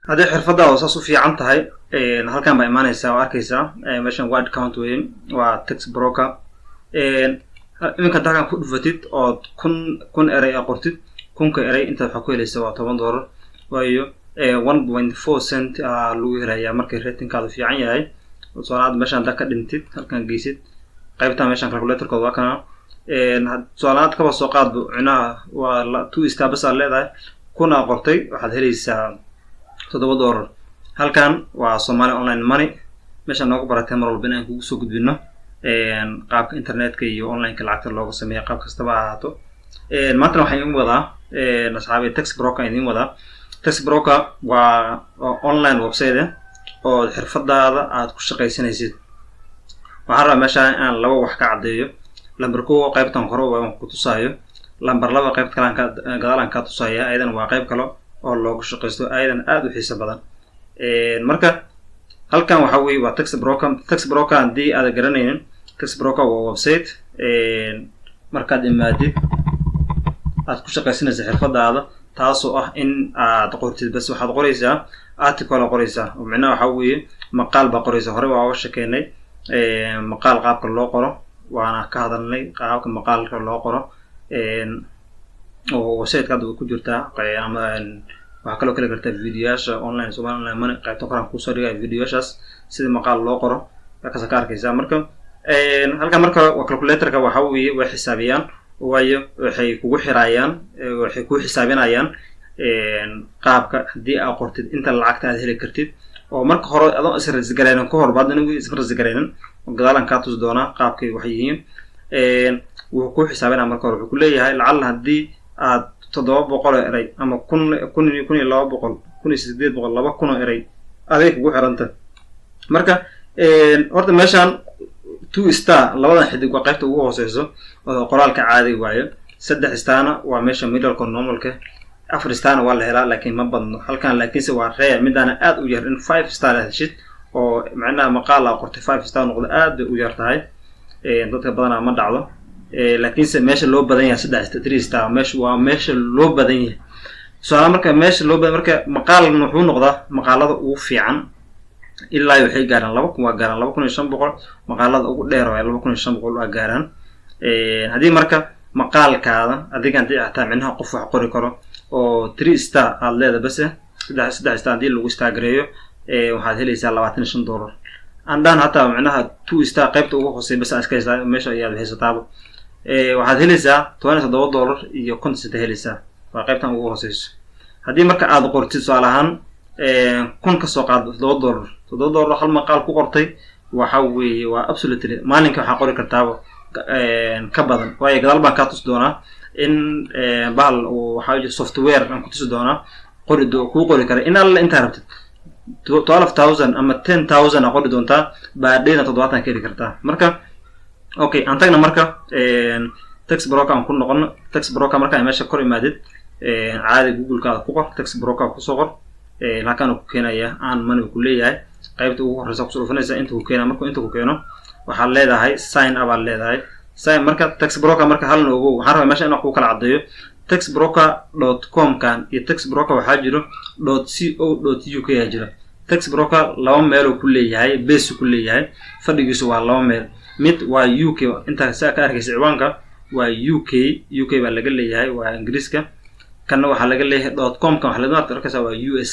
هذا حرفة وصاصو في عنتهاي هل كان بإيمان يساوي أركيسا ماشان واد كاونت وين وتكس بروكا إنك تاكل كل فتيت أو كن أري أقرتيت كن كأري أنت حكوا لي سوا $10 وأيو 1.4 سنت لو هرايا مركز ريتنج هذا في عيني وصارت ماشان ذاك دنتيت هل كان جيسيت قيبتها ماشان كالكوليتر كذا كنا صارت كبر سوقات عنا ولا تو استابس على ذا كنا قرتي واحد هريسا $7 هل كان وصومالي أونلاين ماني ماشان نوقف برا مر والبناء كوسو سوق بينه قاب إنترنت كي أونلاين كالعكس اللوجو سميه قاب كاستباعته ما تروح حين وضع نصحابي تكس بروكا يدين وضع تكس بروكا وأونلاين ويب سايت أو الحرفة هذا عاد كل شيء سنيسيد وحرة ماشان أنا لو وحكي عديه لمبركو قيبة تنقروا وكتوسايو لمبر لو قيبة كلام قدران كتوسايا أيضا وقيب كلام أو اللوجو شقيستو أيضا أدو حساب بدن مركا هل كان وحوي وتكس بروكا عندي هذا جرانين تكس بروكا وويب سايت مركا دمادي aad ku shaqaysanaysaa xirfadaada taasoo ah in aad qortid bas waxaad qoraysaa article qoraysaa oo macnaheedu waxa weeye maqaal ba qoraysaa hore waa sheekeynay maqaal qaabka loo qoro waana ka hadalnay qaabka maqaalka loo qoro oo website-ka ku jirta ama waxa kale oo kala gartaa videoyaasha online Soomaaliland man qaybta qoran ku soo dhigay videoyaashaas sida maqaal loo qoro ka ka arkaysaa marka halka marka calculator-ka waxa weeye way xisaabiyaan waayo waxay kugu xiraayaan waxay ku xisaabinayaan qaabka hadii aad qortid inta lacagta aad heli kartid oo marka hore adoo isras gareeyaan ka hor baad inagu isras gareeyaan oo gadaalan ka tus doona qaabkay wax yihiin wuxuu ku xisaabinaa marka hore wuxuu ku leeyahay lacag hadii aad 700 eray ama 1200 1800 eray adeeg ugu xiranta marka horta meeshan 2 star labadan xidig waa qaybta ugu hooseyso oo qoraalka caadi waayo 3 starna waa meesha middle normalka 4 starna waa la helaa laakiin ma badno halkan laakiinse waa rare midana aad u yar in 5 star heshid oo macnaha maqaal la qortay 5 star noqdo aad u yar tahay dadka badan ma dhacdo laakiinse meesha loo badan yahay 3 star meesha loo badan yahay soo marka meesha loo badan marka maqaal wuxuu noqdaa maqaalada ugu fiican ilaa waxay gaaraan 2500 maqaalada ugu dheer waa 2500 waa gaaraan hadii marka maqaalkaada adiga inta xitaa macnaha qof wax qori karo oo 3 star aad leedahay bas 3 star hadii lagu istaagireeyo waxaad helaysaa $25 andaan hataa macnaha 2 star qaybta ugu hooseysa bas askaysaa meesha ayaad haysataa waxaad helaysaa $27 iyo content helaysaa waa qaybtan ugu hooseysa hadii marka aad qortid su'aalahan kun ka soo qaad $7 hal maqaal ku qortay waxa weeye waa absolutely maalinka waxa qori kartaa ka badan way gadaal baan ka tus doonaa in bahal waxa jira software aan ku tusi doonaa ku qori kara in alla inta rabtid 12000 ama 10000 qori doontaa baadheena 70 ka heli kartaa marka okay aan tagna marka tax broker aan ku noqono tax broker marka ay meesha kor imaadid caadi google-ka ku qor tax broker ku soo qor laakiin ku keenaya aan manu ku leeyahay qaybta ugu horeysa ku soo dhufanaysa inta ku keena marka inta ku keeno waxa leedahay sign up aad leedahay sign marka tax broker marka hal noogu waxaan rabaa meesha inaan ku kala cadeeyo taxbroker.com kan iyo tax broker waxa jiro .co.uk ya jira tax broker laba meel uu ku leeyahay base ku leeyahay fadhigiisu waa laba meel mid waa UK inta ka arkaysa ciwaanka waa UK baa laga leeyahay waa Ingiriiska kana waxa laga leeyahay .com kan waxa laga arkaysaa waa US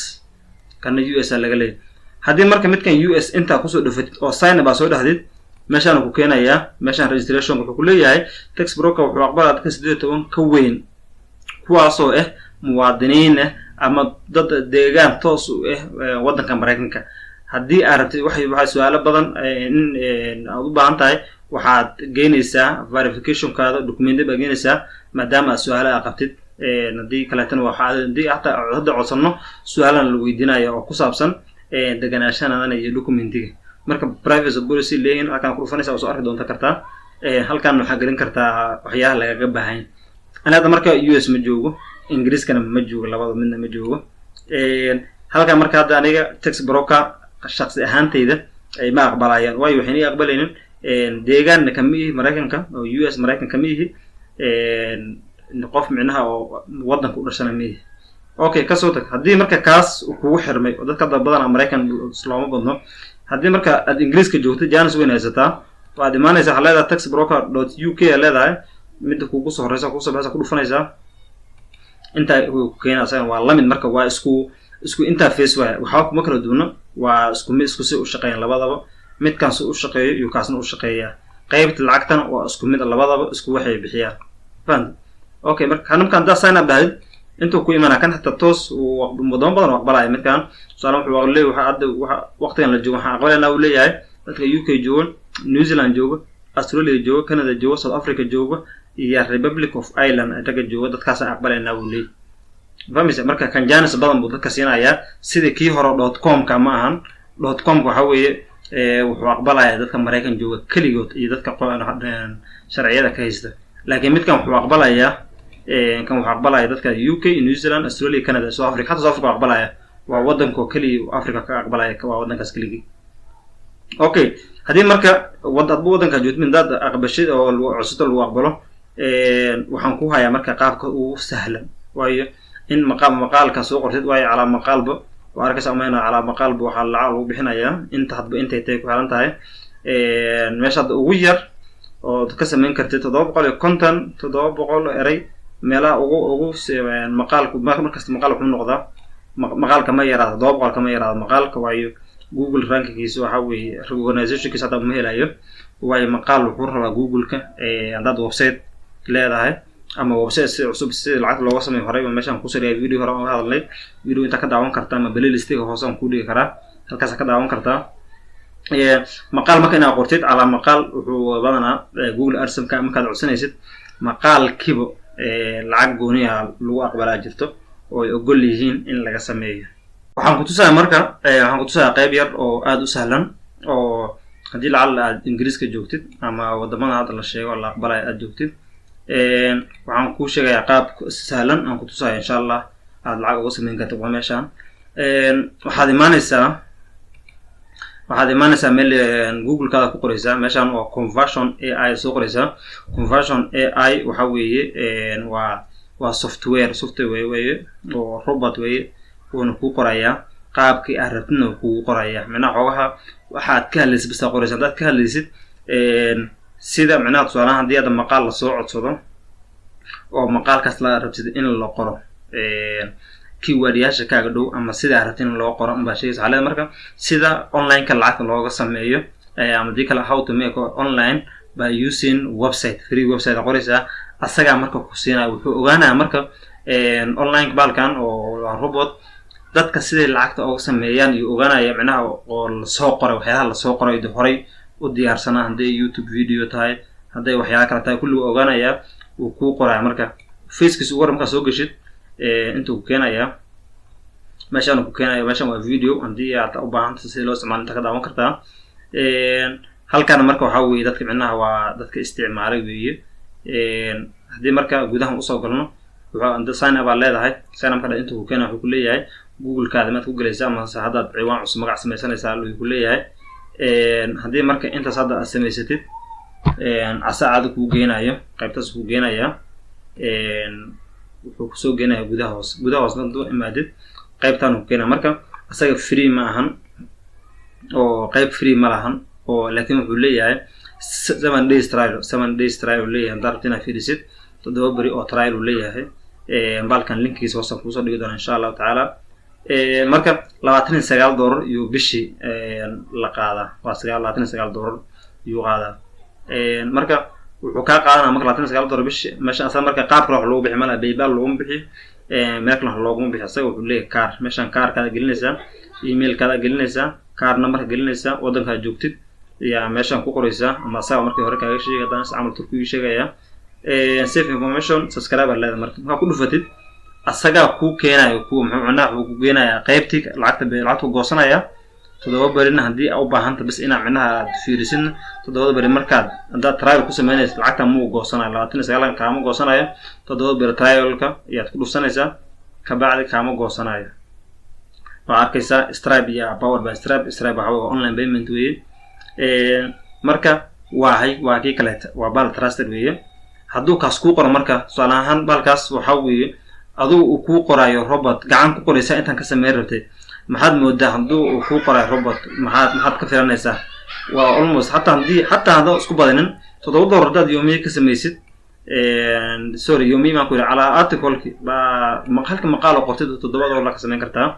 kana US laga leeyahay hadii marka midkan US inta ku soo dhafatid oo sign ba soo dhahdid meeshaan ku keenaya meeshaan registration wuxuu ku leeyahay tax broker wuxuu aqbalaa dadka 18 ka weyn kuwaasoo muwaadiniin ama dad deegaan toos u wadanka Mareykanka hadii aad rabtid waxa su'aalo badan in aad u baahan tahay waxaad geynaysaa verification kaada document ba geynaysaa maadaama su'aalo aad qabtid hadii kale tan waxa hadii hada codsano su'aalan la weydiinayo oo ku saabsan deganaashanadan iyo documentiga marka privacy policy leeyin halkan ku dhufanaysa oo soo arki doonta kartaa halkan waxa gelin kartaa waxyaalaha laga baahan anaada marka US ma joogo Ingiriiskana ma joogo labada midna ma joogo halkan marka hadda aniga tax broker shakhsi ahaantayda ay ma aqbalayaan way waxay aqbalayeen deegaanka kamid Mareykanka oo US Mareykanka kamid qof micnaha oo wadanka u dhashanay okay kasoo tag haddii marka kaas kugu xirmay oo dadka badan American islaamo badno haddii marka aad Ingiriiska joogto jaanis weyn haysataa waad imaanaysaa halada taxbroker.uk leedahay mid kugu soo horeysa ku soo baxaysa ku dhufanaysaa inta uu keenaysaa waa lamid marka waa isku interface waxa kuma kala duwana waa isku si u shaqeeyaan labadaba midkan soo u shaqeeyo iyo kaasna u shaqeeyaa qaybta lacagtana waa isku mid labadaba isku waxay bixiyaan faham okay marka hanamkan da sign up dahayd intuu ku imaana kan hatta toos wadamo badan oo aqbalaya midkan su'aalo wuxuu leeyahay waxa waqtigan la joogo waxa aqbalayna uu leeyahay dadka UK jooga New Zealand jooga Australia jooga Canada jooga South Africa jooga iyo Republic of Ireland ayaga jooga dadkaas aqbalayna uu leeyahay fahmaysa marka kan jaanis badan buu dadka siinaya sidii kii hore .com ka ma ahan .com waxa weeye wuxuu aqbalaya dadka Mareykan jooga kaligood iyo dadka sharciyada ka haysta laakiin midkan wuxuu aqbalaya kan wuxuu aqbalaya dadka UK New Zealand Australia Canada South Africa hatta South Africa aqbalaya waa wadanka kaliya Africa ka aqbalaya waa wadankaas kaliya okay hadii marka wadanka joogto min dad aqbashid oo cusub lagu aqbalo waxaan ku hayaa marka qaabka ugu sahlan waayo in maqaalka soo qortid waayo cala maqaalba وأركز أمانة على مقال بوحال العالو بحنايا انت هتبقى انت يتاك وحالان تاي ماشاد وير وتكسم من كرتي تضاب قال كونتن تضاب قال اري ميلا اوغو مقال مركز مقال وحن نقضا مقال كما يرى تضاب قال كما يرى مقال كوايو جوجل رانك كيسو حاوي ريكوغنايزيشن كيس هذا مهلايو واي مقال وحر جوجل ك عنداد ويب سايت leedahay ama website cusub si lacag looga sameeyo horay meeshan ku sareeyay video hore oo hadlay video inta ka daawan kartaa ama playlist-ka hoosan ku dhigi karaa halkaas ka daawan kartaa maqaal marka inaad qortid ala maqaal wuxuu badanaa Google AdSense ka markaad codsanaysid maqaalkiiba lacag gooniya lagu aqbalaa jirto oo ay ogol yihiin in laga sameeyo waxaan ku tusayaa qayb yar oo aad u sahlan oo hadii aad Ingiriiska joogtid ama wadamada hadda la sheego la aqbalay aad joogtid waxaan ku sheegayaa qaab sahlan aan ku tusayaa insha Allah aad lacag uga sameyn karto meeshan waxaad imaanaysaa meel Google kaada ku qoraysaa meeshan waa conversion AI soo qoraysaa conversion AI waxa weeye waa software weeye oo robot weeye oo ku qoraya qaabkii aad rabtid ku qoraya macnaha xogaha waxaad ka hadlaysid basta qoraysaa dad ka hadlaysid sida macnaha su'aalaha hadii aad maqaal la soo codsado oo maqaalkaas la rabtid in la qoro keyword-yaasha kaaga dhow ama sida rabtid in loo qoro ama shayga xaalada marka sida online ka lacag looga sameeyo ama dikala how to make online by using website free website qoraysa asaga marka ku siinaa wuxuu ogaanaa marka online balkan oo robot dadka sida lacagta uga sameeyaan iyo ogaanaya macnaha oo la soo qoray waxyaalaha la soo qoray horay u diyaarsanaa haday YouTube video tahay haday waxyaalo kale tahay kullu ogaanaya uu ku qoray marka Facebook ugu marka soo gashid intuu keenaya meeshan waa video hadii aad u baahan tahay si loo isticmaalo inta ka daawan kartaa halkan marka waxa weeye dadka macnaha waa dadka isticmaalay weeye hadii marka gudaha u soo galno wuxuu sign up leedahay sign up kada intuu keenayo wuxuu leeyahay Google kaada mid ku galaysaa ama hadaad ciwaan cusub magac samaysanaysaa wuxuu leeyahay hadii marka inta sada samaysatid asaacad ku geenayo qaybtaas ku geenaya wuxuu ku soo geenayaa gudaha hoos dad imaadid qaybtan uu keenaa marka asaga free ma ahan oo qayb free ma lahan oo laakiin wuxuu leeyahay 7 days trial leeyahay dartina fiirisid 7 bari oo trial leeyahay balkan linkiisa hoos ku soo dhigi doona insha Allah taala marka $29 iyo bishi la qaada waa $29 iyo qaada marka wuxuu ka qaadanaa marka $29 bishi meesha asal marka qaabka wax loo bixi malaa PayPal loo bixi meelkan loogu bixi asaga wuxuu leeyahay card meeshan card kaada gelinaysaa email kaada gelinaysaa card number gelinaysaa wadanka joogtid ya meeshan ku qoraysaa ama asaga markii hore kaaga sheegay daan amal turkiga sheegaya save information subscribe leedahay marka waxa ku dhufatid asaga ku keenayo ku macnaha ku geenaya qaybtii lacagta goosanaya 7 barina hadii aad u baahanta bas ina macnaha fiirisin 7 bari markaad hada trial ku sameynaysid lacagta ma u goosanayo 29 kaama goosanayo 7 bari trial-ka ayaad ku dhufsanaysaa ka bacdi kaama goosanayo waa arkaysaa Stripe iyo Power by Stripe waxa waa online payment weeye marka waa kii kale waa bal trusted weeye haduu kaas ku qoro marka su'aalahan balkaas waxa weeye aduu ku qorayo robot gacan ku qoraysa intaan ka sameeyay rabtay maxaad moodaa haduu ku qorayo robot maxaad ka filanaysaa waa almost hatta hadoo isku badanin $7 dad yoomiye ka sameeysid sorry yoomiye ma ku ila ala article ba maqaal qortid $7 ka sameyn kartaa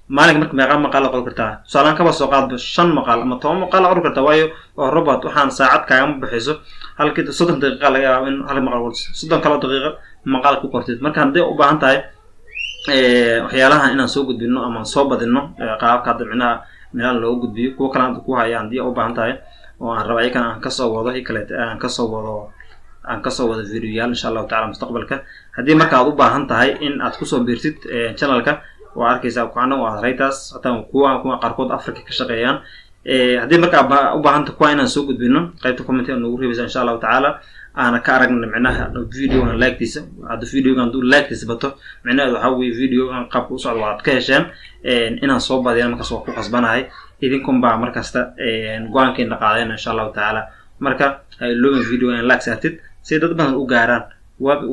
maalinka marka meeqa maqaal qor kartaa su'aalan ka soo qaad 5 maqaal ama 10 maqaal qor kartaa waayo oo robot waxaan saacad kaaga bixiso halkii 30 daqiiqo laga yaabo in hal maqaal qorto 30 kala daqiiqo maqaal ku qortid marka hadii u baahan tahay waxyaalaha inaan soo gudbino ama soo badino qaabka dabcinaha meelaha loo gudbiyo kuwa kale ku hayaan hadii u baahan tahay oo aan rabay kan aan ka soo wado kale aan ka soo wado video insha Allah ta'ala mustaqbalka hadii marka aad u baahan tahay in aad ku soo biirtid channelka waa arkaysaa kuwana waa raytaas hataa kuwa qarkood Afrika ka shaqeeyaan hadii marka u baahan tahay kuwa inaan soo gudbino qaybta comment aan ugu reebay insha Allah ta'ala ana ka aragna macnaha video aan like-tiisa hada video-gan duu like-tiisa bato macnaheedu waxa weey video-gan qabka u socdo waad ka hesheen inaan soo badiyaan marka soo ku qasbanahay idinkum baa markasta go'aankeena qaadayna insha Allah ta'ala marka ay loo video-gan like saartid si dad badan u gaaraan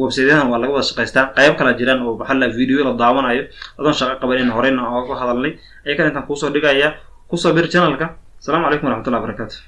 website-yadan waa laga wada shaqeystaa qayb kala jiraan oo waxa la video la daawanayo adoon shaqo qabanayna horeyna oo hadalnay ay kan intaan ku soo dhigaya ku soo bir channelka assalamu alaykum wa rahmatullahi wa barakatuh